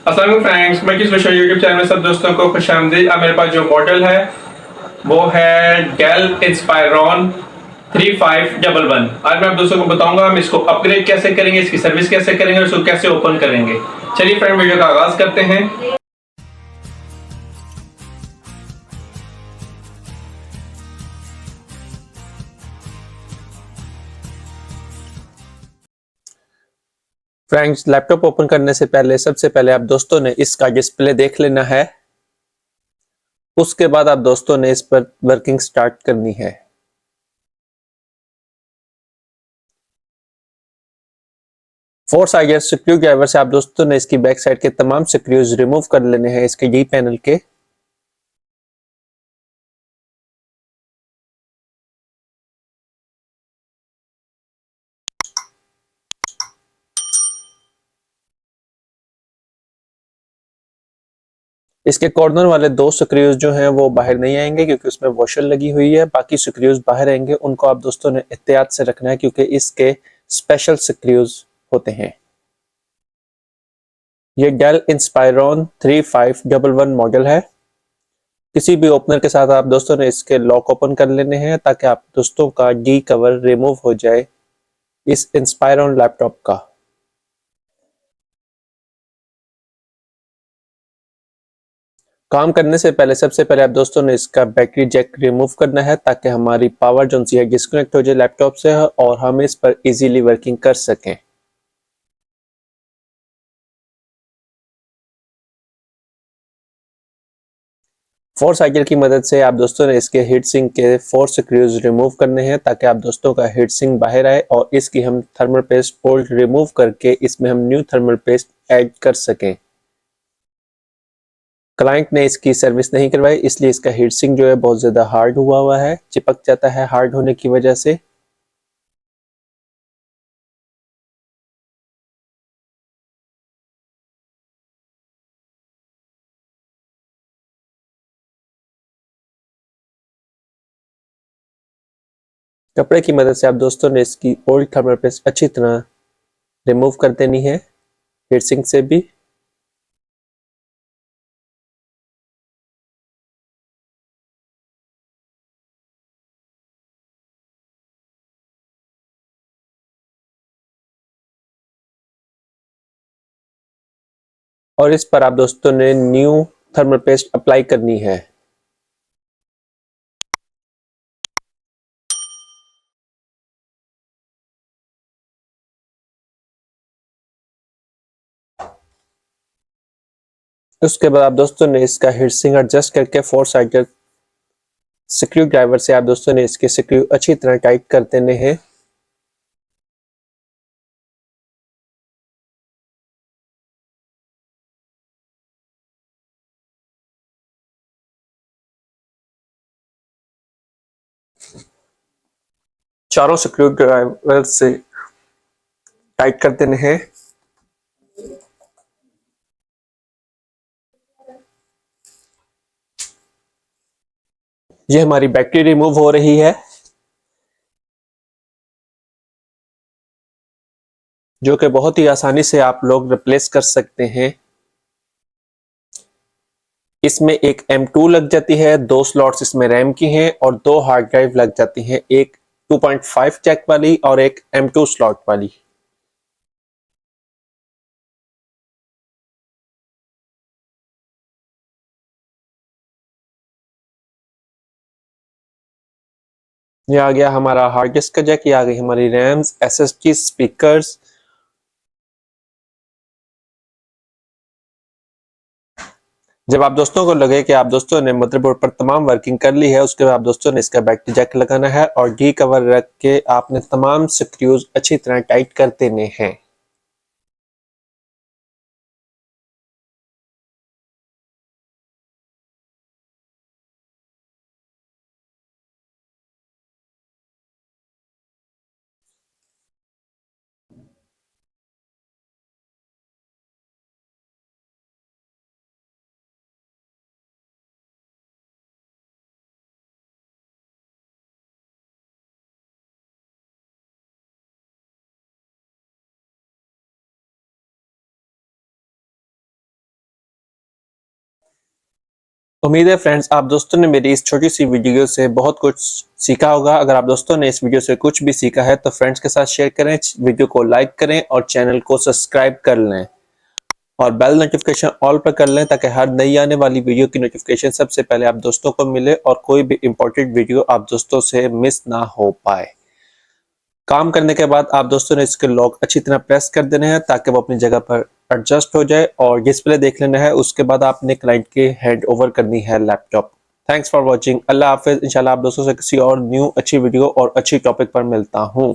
अस्सलाम फ्रेंड्स, मैं किस विषय यूट्यूब चैनल में सब दोस्तों को खुशामदीद। अब मेरे पास जो मॉडल है वो है डेल इंस्पायरॉन 3511। आज मैं आप दोस्तों को बताऊंगा हम इसको अपग्रेड कैसे करेंगे, इसकी सर्विस कैसे करेंगे और इसको कैसे ओपन करेंगे। चलिए फ्रेंड, वीडियो का आगाज करते हैं। फ्रेंड्स, लैपटॉप ओपन करने से पहले सबसे पहले आप दोस्तों ने इसका डिस्प्ले देख लेना है। उसके बाद आप दोस्तों ने इस पर वर्किंग स्टार्ट करनी है। फोर साइड स्क्रू ड्राइवर से आप दोस्तों ने इसकी बैक साइड के तमाम स्क्रूज रिमूव कर लेने हैं इसके डी पैनल के। इसके कॉर्नर वाले दो स्क्रूज जो हैं वो बाहर नहीं आएंगे क्योंकि उसमें वॉशर लगी हुई है। बाकी स्क्रूज बाहर आएंगे, उनको आप दोस्तों ने एहतियात से रखना है क्योंकि इसके स्पेशल स्क्रूज होते हैं। ये डेल इंस्पायरॉन 3511 मॉडल है। किसी भी ओपनर के साथ आप दोस्तों ने इसके लॉक ओपन कर लेने हैं ताकि आप दोस्तों का डी कवर रिमूव हो जाए इस इंस्पायरॉन लैपटॉप का। काम करने से पहले सबसे पहले आप दोस्तों ने इसका बैटरी जैक रिमूव करना है ताकि हमारी पावर जो है डिस्कनेक्ट हो जाए लैपटॉप से और हम इस पर इजीली वर्किंग कर सकें। फोर साइकिल की मदद से आप दोस्तों ने इसके हीट सिंक के फोर स्क्रूज रिमूव करने हैं ताकि आप दोस्तों का हीट सिंक बाहर आए और इसकी हम थर्मल पेस्ट बोल्ट रिमूव करके इसमें हम न्यू थर्मल पेस्ट ऐड कर सकें। क्लाइंट ने इसकी सर्विस नहीं करवाई इसलिए इसका हीट सिंक जो है बहुत ज्यादा हार्ड हुआ है, चिपक जाता है हार्ड होने की वजह से। कपड़े की मदद से आप दोस्तों ने इसकी ओल्ड थर्मल पेस्ट अच्छी तरह रिमूव कर देनी है हीट सिंक से भी। और इस पर आप दोस्तों ने न्यू थर्मल पेस्ट अप्लाई करनी है। उसके बाद आप दोस्तों ने इसका हीट सिंक एडजस्ट करके फोर साइडेड स्क्रू ड्राइवर से आप दोस्तों ने इसके स्क्रू अच्छी तरह टाइट कर देने हैं। चारों स्क्रू ड्राइवर से टाइट कर देने हैं। ये हमारी बैटरी रिमूव हो रही है जो कि बहुत ही आसानी से आप लोग रिप्लेस कर सकते हैं। इसमें एक M2 लग जाती है, दो स्लॉट्स इसमें रैम की हैं और दो हार्ड ड्राइव लग जाती हैं, एक 2.5 जैक वाली और एक M2 स्लॉट वाली। ये आ गया हमारा हार्ड डिस्क का जैक, ये आ गई हमारी रैम्स, SSD, स्पीकर्स। जब आप दोस्तों को लगे कि आप दोस्तों ने मदरबोर्ड पर तमाम वर्किंग कर ली है उसके बाद आप दोस्तों ने इसका बैटरी जैक लगाना है और डी कवर रख के आपने तमाम स्क्रूज अच्छी तरह टाइट कर देने हैं। उम्मीद है फ्रेंड्स आप दोस्तों ने मेरी इस छोटी सी वीडियो से बहुत कुछ सीखा होगा। अगर आप दोस्तों ने इस वीडियो से कुछ भी सीखा है तो फ्रेंड्स के साथ शेयर करें, वीडियो को लाइक करें और चैनल को सब्सक्राइब कर लें और बेल नोटिफिकेशन ऑल पर कर लें ताकि हर नई आने वाली वीडियो की नोटिफिकेशन सबसे पहले आप दोस्तों को मिले और कोई भी इंपॉर्टेंट वीडियो आप दोस्तों से मिस ना हो पाए। काम करने के बाद आप दोस्तों ने इसके लॉक अच्छी तरह प्रेस कर देने हैं ताकि वो अपनी जगह पर एडजस्ट हो जाए और डिस्प्ले देख लेना है। उसके बाद आपने क्लाइंट के हैंड ओवर करनी है लैपटॉप। Thanks for watching. अल्लाह हाफिज। इंशाल्लाह आप दोस्तों से किसी और न्यू अच्छी वीडियो और अच्छी टॉपिक पर मिलता हूँ।